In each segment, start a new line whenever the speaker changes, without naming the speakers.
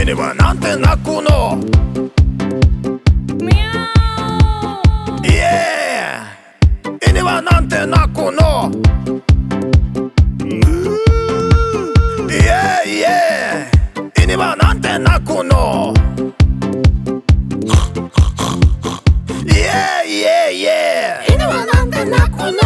犬はなんて鳴くの。イエー。犬はなんて鳴くの。イエーイエー。犬はなんて鳴くの。イエーイエーイエー。犬はなんて鳴くの。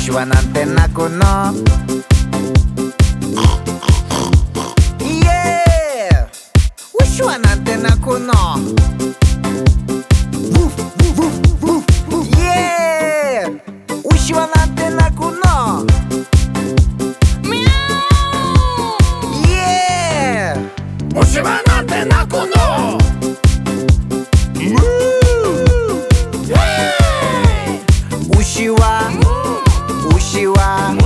牛はなんて鳴くの。イエー。牛はなんて鳴くの。イエー。牛はなんて鳴くの。イエー。牛はなんて鳴くの。牛は